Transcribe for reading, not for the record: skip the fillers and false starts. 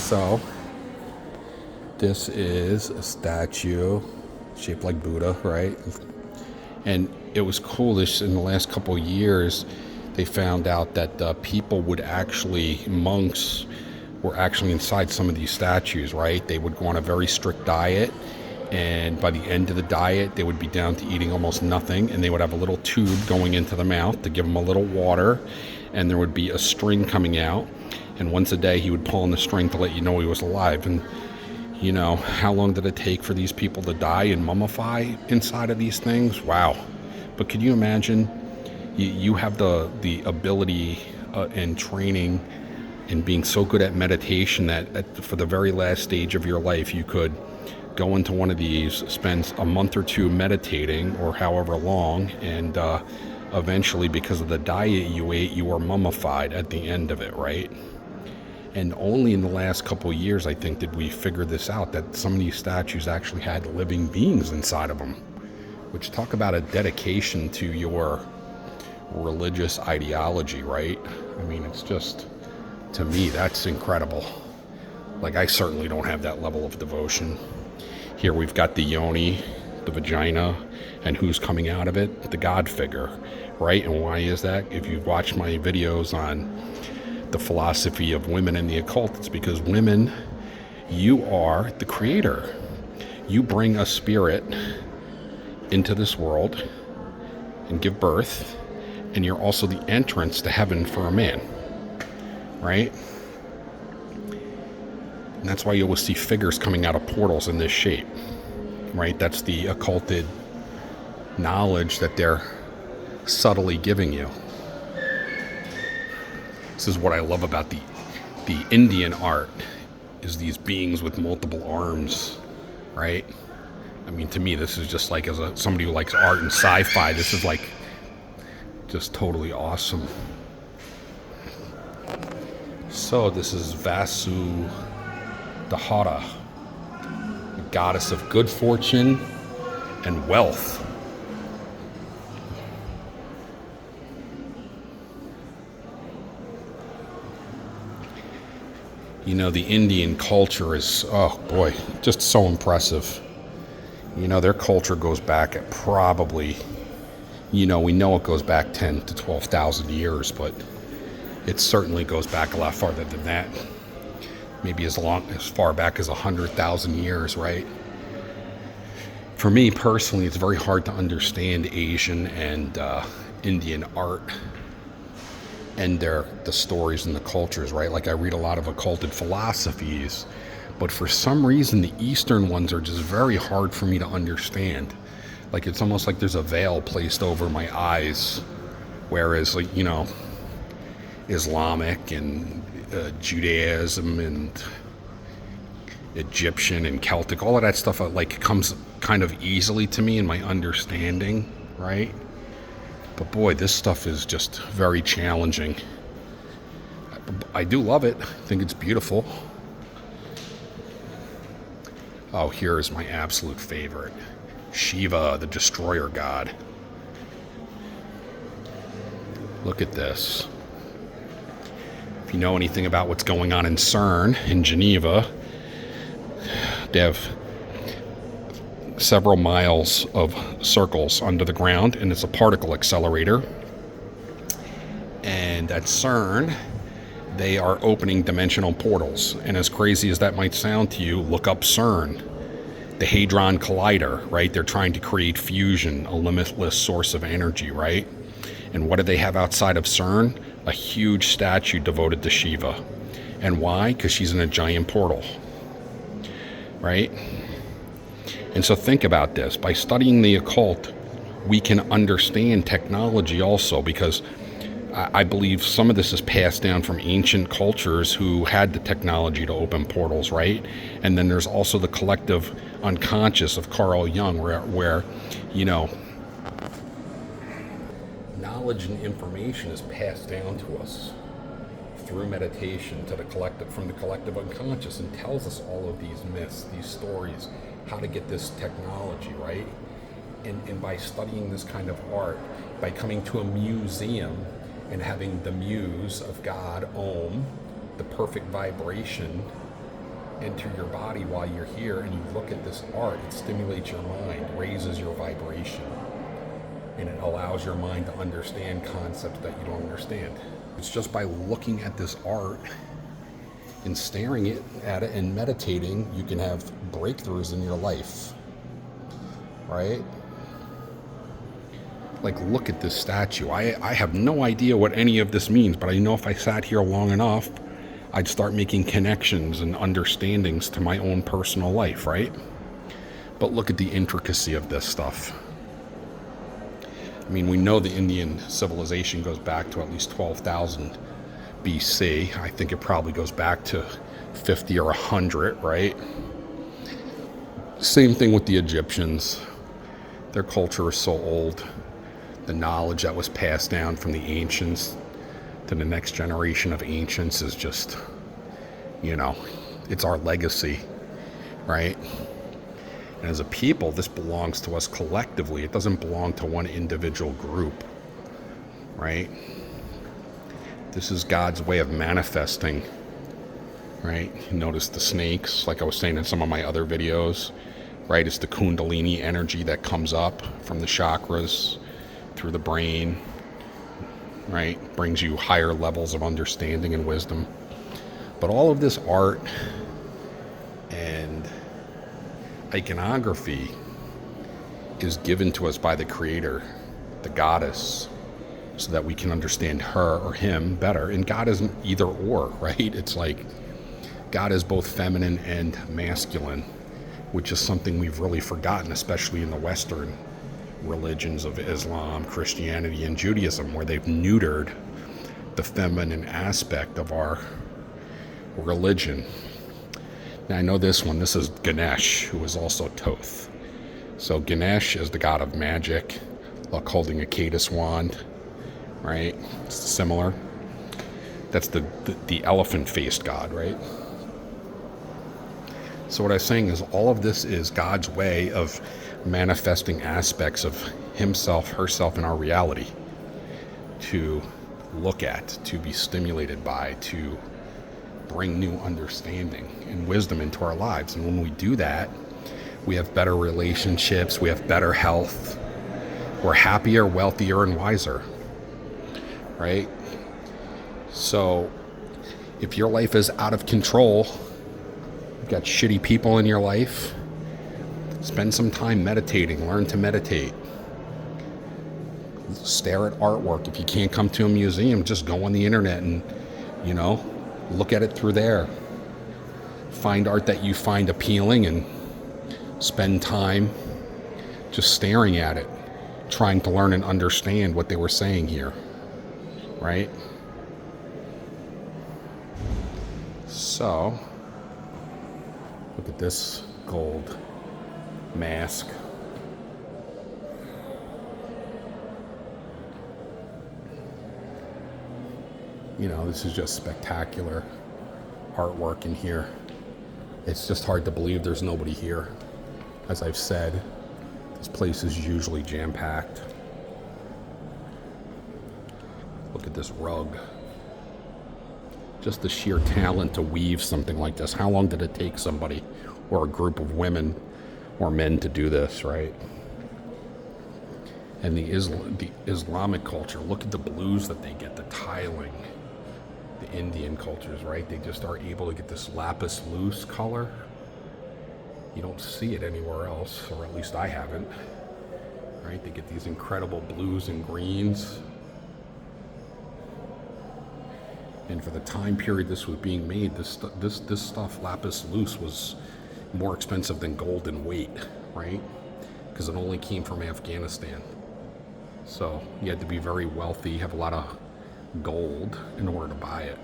So, this is a statue shaped like Buddha, right? And it was cool. This in the last couple of years, they found out that people would actually, monks were actually inside some of these statues, right? They would go on a very strict diet, and by the end of the diet, they would be down to eating almost nothing, and they would have a little tube going into the mouth to give them a little water, and there would be a string coming out, and once a day he would pull on the string to let you know he was alive. And you know, how long did it take for these people to die and mummify inside of these things? Wow. But could you imagine, you have the ability and training and being so good at meditation that for the very last stage of your life, you could go into one of these, spend a month or two meditating or however long, and eventually, because of the diet you ate, you were mummified at the end of it, right? And only in the last couple of years, I think, did we figure this out, that some of these statues actually had living beings inside of them. Which, talk about a dedication to your religious ideology, right? I mean, it's just, to me, that's incredible. Like, I certainly don't have that level of devotion. Here we've got the yoni, the vagina, and who's coming out of it? The God figure, right? And why is that? If you've watched my videos on the philosophy of women and the occult, it's because women, you are the creator. You bring a spirit into this world and give birth, and you're also the entrance to heaven for a man, right? And that's why you always see figures coming out of portals in this shape, right? That's the occulted knowledge that they're subtly giving you. This is what I love about the Indian art, is these beings with multiple arms, right? I mean, to me, this is just like, as somebody who likes art and sci-fi, this is like just totally awesome. So this is Vasu Dahara, the goddess of good fortune and wealth. You know, the Indian culture is, oh boy, just so impressive. You know, their culture goes back at probably, you know, we know it goes back 10 to 12,000 years, but it certainly goes back a lot farther than that. Maybe as far back as 100,000 years, right? For me personally, it's very hard to understand Asian and Indian art and the stories and the cultures, right? Like, I read a lot of occulted philosophies, but for some reason the Eastern ones are just very hard for me to understand. Like, it's almost like there's a veil placed over my eyes, whereas, like, you know, Islamic and Judaism and Egyptian and Celtic, all of that stuff, like, comes kind of easily to me in my understanding, right? But boy, this stuff is just very challenging. I do love it. I think it's beautiful. Oh, here is my absolute favorite. Shiva, the destroyer god. Look at this. If you know anything about what's going on in CERN in Geneva, they have several miles of circles under the ground, and it's a particle accelerator. And at CERN, they are opening dimensional portals. And as crazy as that might sound to you, look up CERN, the Hadron Collider, right? They're trying to create fusion, a limitless source of energy, right? And what do they have outside of CERN? A huge statue devoted to Shiva. And why? Because she's in a giant portal, right? And so think about this. By studying the occult, we can understand technology also, because I believe some of this is passed down from ancient cultures who had the technology to open portals, right? And then there's also the collective unconscious of Carl Jung, where you know, knowledge and information is passed down to us through meditation to the collective, from the collective unconscious, and tells us all of these myths, these stories, how to get this technology, right? And by studying this kind of art, by coming to a museum and having the muse of God, Om, the perfect vibration, enter your body while you're here and you look at this art, it stimulates your mind, raises your vibration, and it allows your mind to understand concepts that you don't understand. It's just by looking at this art and staring at it and meditating, you can have breakthroughs in your life, right? Like, look at this statue. I have no idea what any of this means, but I know if I sat here long enough, I'd start making connections and understandings to my own personal life, right? But look at the intricacy of this stuff. I mean, we know the Indian civilization goes back to at least 12,000 BC. I think it probably goes back to 50 or 100, right? Same thing with the Egyptians. Their culture is so old. The knowledge that was passed down from the ancients to the next generation of ancients is just, it's our legacy, right? And as a people, this belongs to us collectively. It doesn't belong to one individual group, right? This is God's way of manifesting, right? You notice the snakes, like I was saying in some of my other videos, right? It's the Kundalini energy that comes up from the chakras through the brain, right? Brings you higher levels of understanding and wisdom. But all of this art and iconography is given to us by the Creator, the Goddess, so that we can understand her or him better. And God isn't either or, right? It's like God is both feminine and masculine, which is something we've really forgotten, especially in the Western religions of Islam, Christianity, and Judaism, where they've neutered the feminine aspect of our religion. Now, I know this is Ganesh, who is also Thoth. So Ganesh is the god of magic, like holding a Cadus wand, right? It's similar. That's the elephant-faced god, right? So what I'm saying is all of this is God's way of manifesting aspects of himself, herself in our reality to look at, to be stimulated by, to bring new understanding and wisdom into our lives. And when we do that, we have better relationships, we have better health, we're happier, wealthier, and wiser, right? So if your life is out of control, you've got shitty people in your life, spend some time meditating. Learn to meditate. Stare at artwork. If you can't come to a museum, just go on the internet and, look at it through there. Find art that you find appealing and spend time just staring at it, trying to learn and understand what they were saying here, right? So, look at this gold mask. This is just spectacular artwork in here. It's just hard to believe there's nobody here. As I've said, this place is usually jam-packed. Look at this rug. Just the sheer talent to weave something like this. How long did it take somebody or a group of women or men to do this, right? And the Islamic culture, look at the blues that they get, the tiling. The Indian cultures, right? They just are able to get this lapis lazuli color. You don't see it anywhere else, or at least I haven't, right? They get these incredible blues and greens. And for the time period this was being made, this stuff, lapis lazuli, was more expensive than gold in weight, right? Because it only came from Afghanistan. So you had to be very wealthy, have a lot of gold in order to buy it.